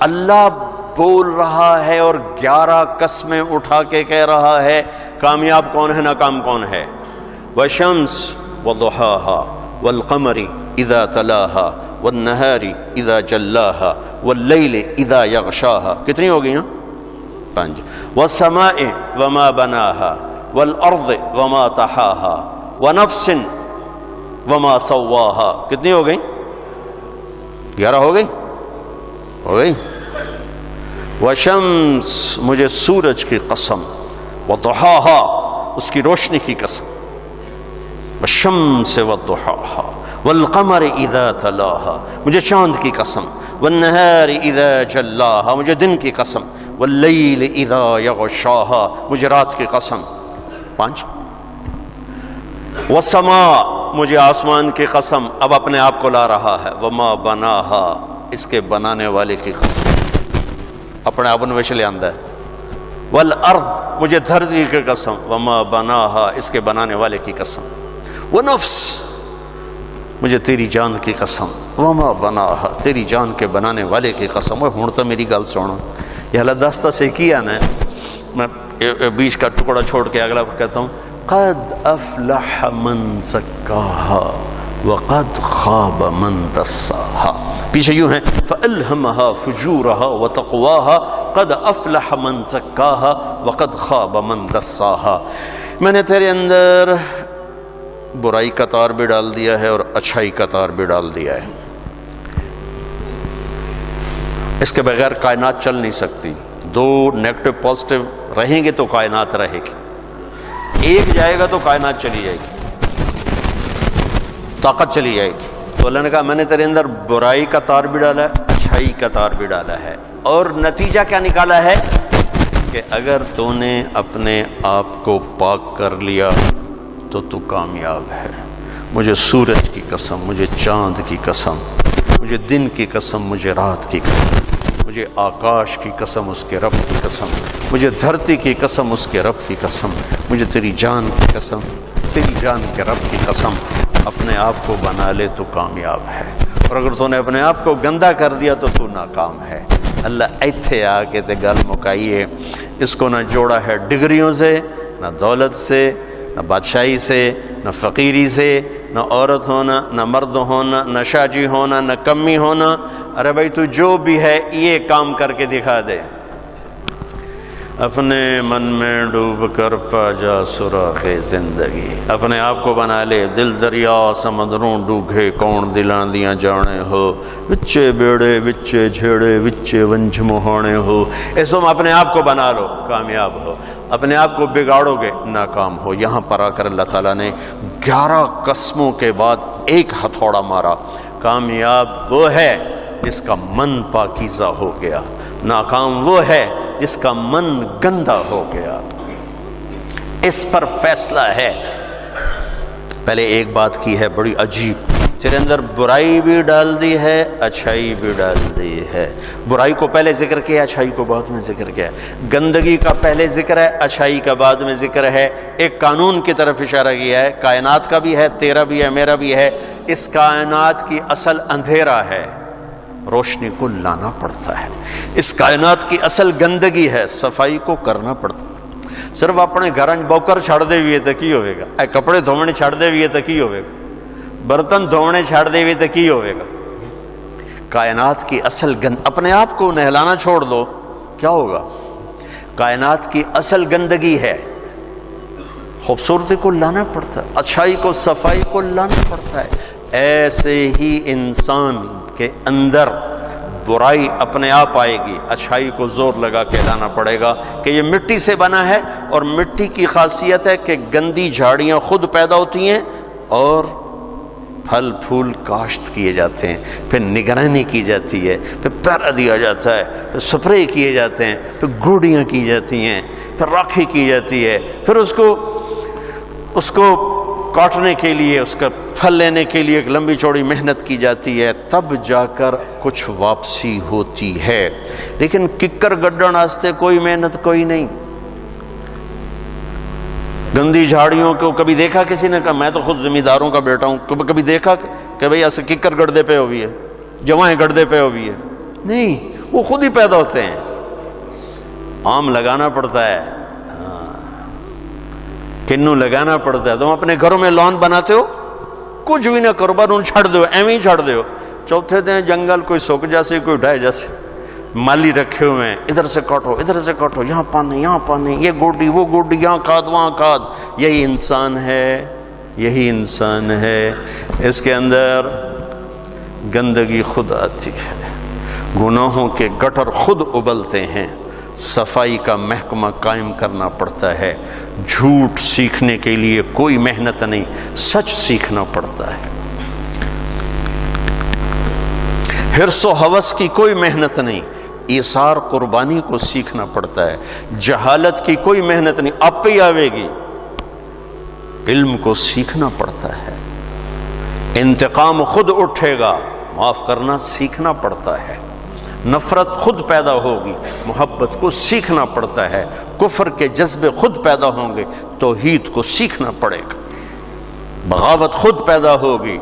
اللہ بول رہا ہے اور 11 قسمیں اٹھا کے کہہ رہا ہے کامیاب کون ہے ناکام کون ہے. والشمس وضحاها والقمر اذا تلاها والنهار اذا جلاها واللیل اذا یغشاها. کتنی ہو گئی ہیں؟ 5. والسماء وما بناها والارض وما طحاها ونفس وما سواها. کتنی ہو گئی؟ 11 ہو گئی؟ ہو گئی. وشمس مجھے سورج کی قسم، وضحاها اس کی روشنی کی قسم، والشمس وضحاها والقمر اذا تلاها مجھے چاند کی قسم، والنهار اذا جلاها مجھے دن کی قسم، واللیل اذا یغشاها مجھے رات کی قسم. 5. والسماء مجھے آسمان کی قسم، اب اپنے آپ کو لا رہا ہے، وما بناها اس کے بنانے والے کی قسم، اپنے آپ انویش لے آندہ ہے. والارض مجھے دھرتی کی قسم، وما بناها اس کے بنانے والے کی قسم. ونفس مجھے تیری جان کی قسم، وما بناها تیری جان کے بنانے والے کی قسم. وہ ہوں تو میری گل سونا، یہ اللہ داستہ سے کیا نا. میں بیچ کا ٹکڑا چھوڑ کے اگلا کہتا ہوں قد افلح من زکاها وقد خاب من دساها. پیچھے یوں ہیں فألہمها فجورها وتقواها قد افلح من زکاها وقد خاب من دساها. میں نے تیرے اندر برائی کا تار بھی ڈال دیا ہے اور اچھائی کا تار بھی ڈال دیا ہے. اس کے بغیر کائنات چل نہیں سکتی. 2 نیگیٹو پازیٹو رہیں گے تو کائنات رہے گی، ایک جائے گا تو کائنات چلی جائے گی، طاقت چلی جائے گی. تو اللہ نے کہا میں نے تیرے اندر برائی کا تار بھی ڈالا ہے، اچھائی کا تار بھی ڈالا ہے، اور نتیجہ کیا نکالا ہے کہ اگر تو نے اپنے آپ کو پاک کر لیا تو کامیاب ہے. مجھے سورج کی قسم، مجھے چاند کی قسم، مجھے دن کی قسم، مجھے رات کی قسم، مجھے آکاش کی قسم اس کے رب کی قسم، مجھے دھرتی کی قسم اس کے رب کی قسم، مجھے تیری جان کی قسم، تیری جان کے رب کی قسم. اپنے آپ کو بنا لے تو کامیاب ہے، اور اگر تو نے اپنے آپ کو گندا کر دیا تو ناکام ہے. اللہ ایتھے آ کے تے گل مکائیے. اس کو نہ جوڑا ہے ڈگریوں سے، نہ دولت سے، نہ بادشاہی سے، نہ فقیری سے، نہ عورت ہونا، نہ مرد ہونا، نہ شاجی ہونا، نہ کمی ہونا. ارے بھائی تو جو بھی ہے یہ کام کر کے دکھا دے. اپنے من میں ڈوب کر پا جا سراخ زندگی. اپنے آپ کو بنا لے دل دریا سمندروں ڈوگے کون دلاں دیاں جانے ہو، وچے بیڑے وچے جھیڑے وچے ونج مہانے ہو. اس وقت اپنے آپ کو بنا لو کامیاب ہو، اپنے آپ کو بگاڑو گے ناکام ہو. یہاں پر آ کر اللہ تعالیٰ نے 11 قسموں کے بعد ایک ہتھوڑا مارا. کامیاب وہ ہے جس کا من پاکیزہ ہو گیا، ناکام وہ ہے جس کا من گندا ہو گیا. اس پر فیصلہ ہے. پہلے ایک بات کی ہے بڑی عجیب، تیرے اندر برائی بھی ڈال دی ہے، اچھائی بھی ڈال دی ہے. برائی کو پہلے ذکر کیا، اچھائی کو بعد میں ذکر کیا. گندگی کا پہلے ذکر ہے، اچھائی کا بعد میں ذکر ہے. ایک قانون کی طرف اشارہ کیا ہے، کائنات کا بھی ہے، تیرا بھی ہے، میرا بھی ہے. اس کائنات کی اصل اندھیرا ہے، روشنی کو لانا پڑتا ہے. اس کائنات کی اصل گندگی ہے، صفائی کو کرنا پڑتا ہے. صرف اپنے گھر بوکر چھڑ دے ہوئے تو کی ہوئے گا، اے کپڑے دھونے چھڑ دے ہوئے تو کی ہوئے گا، برتن دھونے چھڑ دے ہوئے تو کی ہوئے گا. کائنات کی اصل اپنے آپ کو نہلانا چھوڑ دو کیا ہوگا. کائنات کی اصل گندگی ہے، خوبصورتی کو لانا پڑتا ہے، اچھائی کو صفائی کو لانا پڑتا ہے. ایسے ہی انسان کے اندر برائی اپنے آپ آئے گی، اچھائی کو زور لگا کے لانا پڑے گا کہ یہ مٹی سے بنا ہے، اور مٹی کی خاصیت ہے کہ گندی جھاڑیاں خود پیدا ہوتی ہیں اور پھل پھول کاشت کیے جاتے ہیں، پھر نگرانی کی جاتی ہے، پھر پیرا دیا جاتا ہے، پھر سپرے کیے جاتے ہیں، پھر گوڑیاں کی جاتی ہیں، پھر راکھی کی جاتی ہے، پھر اس کو کاٹنے کے لیے، اس کا پھل لینے کے لیے ایک لمبی چوڑی محنت کی جاتی ہے، تب جا کر کچھ واپسی ہوتی ہے. لیکن ککر گڈن واسطے کوئی محنت کوئی نہیں. گندی جھاڑیوں کو کبھی دیکھا کسی نے؟ کہا میں تو خود زمینداروں کا بیٹا ہوں، کبھی دیکھا کہ بھئی ایسے ککر گڑدے پہ ہوئی ہے، جوائیں گڑدے پہ ہوئی ہے؟ نہیں. وہ خود ہی پیدا ہوتے ہیں. آم لگانا پڑتا ہے, کنو لگانا پڑتا ہے. تم اپنے گھروں میں لان بناتے ہو, کچھ بھی نہ کرو, بس ان چھڑ دو, ایویں ہی چھڑ دو. چوتھے دن جنگل کوئی سوکھ جیسے کوئی اٹھائے جیسے مالی رکھے ہوئے ہیں, ادھر سے کاٹو ادھر سے کاٹو, یہاں پانی یہاں پانی, یہ گوڈی وہ گوڈی, یہاں کھاد وہاں کھاد. یہی انسان ہے, یہی انسان ہے. اس کے اندر گندگی خود آتی ہے, گناہوں کے گٹر خود ابلتے ہیں. صفائی کا محکمہ قائم کرنا پڑتا ہے. جھوٹ سیکھنے کے لیے کوئی محنت نہیں, سچ سیکھنا پڑتا ہے. حرص و ہوس کی کوئی محنت نہیں, ایثار قربانی کو سیکھنا پڑتا ہے. جہالت کی کوئی محنت نہیں, آپ ہی آوے گی. علم کو سیکھنا پڑتا ہے. انتقام خود اٹھے گا, معاف کرنا سیکھنا پڑتا ہے. نفرت خود پیدا ہوگی, محبت کو سیکھنا پڑتا ہے. کفر کے جذبے خود پیدا ہوں گے, توحید کو سیکھنا پڑے گا. بغاوت خود پیدا ہوگی,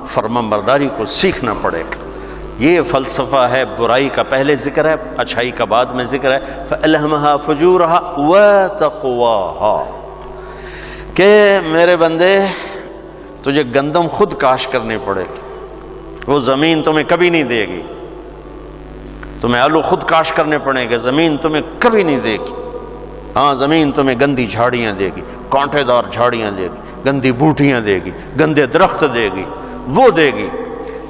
فرمانبرداری کو سیکھنا پڑے گا. یہ فلسفہ ہے. برائی کا پہلے ذکر ہے, اچھائی کا بعد میں ذکر ہے. فَأَلْهَمَهَا فُجُورَهَا وَتَقْوَاهَا, کہ میرے بندے تجھے گندم خود کاش کرنے پڑے گی. وہ زمین تمہیں کبھی نہیں دے گی. تمہیں آلو خود کاش کرنے پڑیں گے, زمین تمہیں کبھی نہیں دے گی. ہاں زمین تمہیں گندی جھاڑیاں دے گی, کانٹے دار جھاڑیاں دے گی, گندی بوٹیاں دے گی, گندے درخت دے گی, وہ دے گی.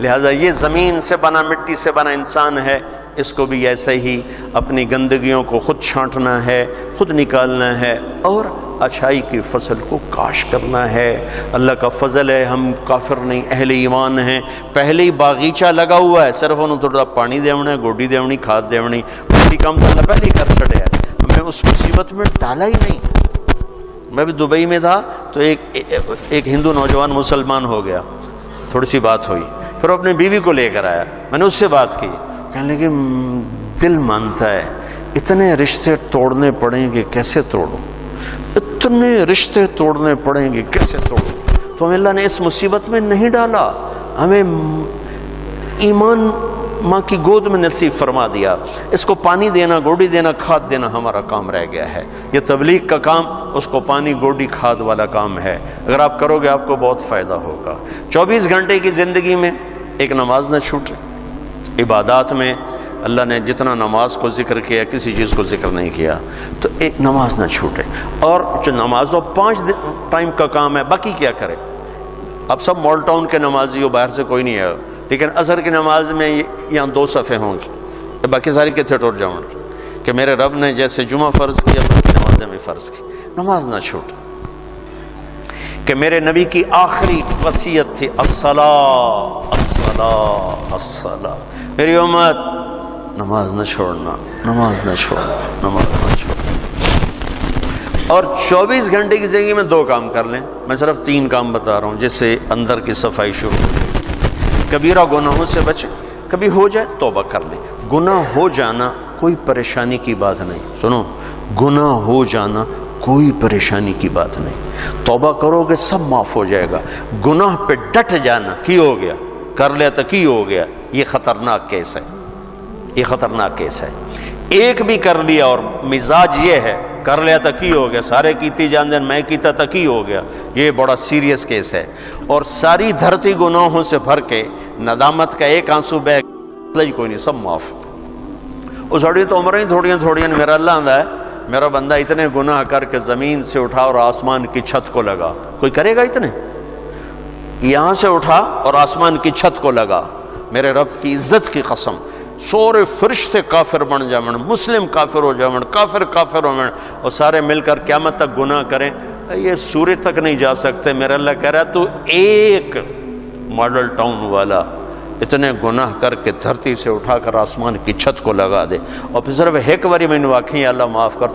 لہذا یہ زمین سے بنا, مٹی سے بنا انسان ہے, اس کو بھی ایسے ہی اپنی گندگیوں کو خود چھانٹنا ہے, خود نکالنا ہے, اور اچھائی کی فصل کو کاش کرنا ہے. اللہ کا فضل ہے, ہم کافر نہیں, اہل ایمان ہیں. پہلے ہی باغیچہ لگا ہوا ہے, صرف انہوں تھوڑا پانی دیونا ہے, گوڈی دیونی, کھاد دیونی, باقی کام تو اللہ پہلے ہی کر چھڑے ہے. ہمیں اس مصیبت میں ڈالا ہی نہیں. میں بھی دبئی میں تھا تو ایک ہندو نوجوان مسلمان ہو گیا, تھوڑی سی بات ہوئی, پھر اپنی بیوی کو لے کر آیا. میں نے اس سے بات کی, کہنے لگے دل مانتا ہے اتنے رشتے توڑنے پڑیں گے, کیسے توڑوں, اتنے رشتے توڑنے پڑیں گے, کیسے توڑوں. تو ہمیں اللہ نے اس مصیبت میں نہیں ڈالا, ہمیں ایمان ماں کی گود میں نصیب فرما دیا. اس کو پانی دینا, گوڈی دینا, کھاد دینا ہمارا کام رہ گیا ہے. یہ تبلیغ کا کام اس کو پانی, گوڈی, کھاد والا کام ہے. اگر آپ کرو گے آپ کو بہت فائدہ ہوگا. 24 گھنٹے کی زندگی میں ایک نماز نہ چھوٹے. عبادات میں اللہ نے جتنا نماز کو ذکر کیا, کسی چیز کو ذکر نہیں کیا, تو ایک نماز نہ چھوٹے. اور جو نماز وہ 5 ٹائم کا کام ہے, باقی کیا کرے. اب سب مال ٹاؤن کے نمازی ہو, باہر سے کوئی نہیں ہے, لیکن عصر کی نماز میں یہاں 2 صفحے ہوں گی, باقی ساری کتنے ٹوٹ جاؤں کہ میرے رب نے جیسے جمعہ فرض کیا باقی نمازیں بھی فرض کی. نماز نہ چھوٹے. کہ میرے نبی کی آخری وصیت تھی الصلاۃ الصلاۃ الصلاۃ. میری امت نماز نہ چھوڑنا, نماز نہ چھوڑنا, نماز نہ چھوڑنا. اور 24 گھنٹے کی زندگی میں 2 کام کر لیں. میں صرف 3 کام بتا رہا ہوں جس سے اندر کی صفائی شروع ہو جائے. کبیرہ گناہوں سے بچیں, کبھی ہو جائے توبہ کر لیں. گناہ ہو جانا کوئی پریشانی کی بات نہیں. سنو, گناہ ہو جانا کوئی پریشانی کی بات نہیں. توبہ کرو گے سب معاف ہو جائے گا. گناہ پہ ڈٹ جانا, کی ہو گیا, کر لیا تو کی ہو گیا, یہ خطرناک کیس ہے. یہ خطرناک کیس ہے. ایک بھی کر لیا اور مزاج یہ ہے کر لیا تو کی ہو گیا, سارے کیتی جان دین میں کیتا تو کی ہو گیا, یہ بڑا سیریس کیس ہے. اور ساری دھرتی گناہوں سے بھر کے ندامت کا ایک آنسو بہ کوئی نہیں, سب معاف. اس اڑی تو عمریں تھوڑیاں میرا اللہ آندہ ہے, میرا بندہ اتنے گناہ کر کے زمین سے اٹھا اور آسمان کی چھت کو لگا. کوئی کرے گا اتنے؟ یہاں سے اٹھا اور آسمان کی چھت کو لگا. میرے رب کی عزت کی قسم, سورے فرشتے کافر بن جاون, مسلم کافر ہو جاون, کافر ہو جاون, اور سارے مل کر قیامت تک گناہ کریں, یہ سورج تک نہیں جا سکتے. میرا اللہ کہہ رہا ہے تو ایک ماڈل ٹاؤن والا اتنے گناہ کر کے دھرتی سے اٹھا کر آسمان کی چھت کو لگا دے, اور پھر صرف ایک باری میں نے واقعی اللہ معاف کر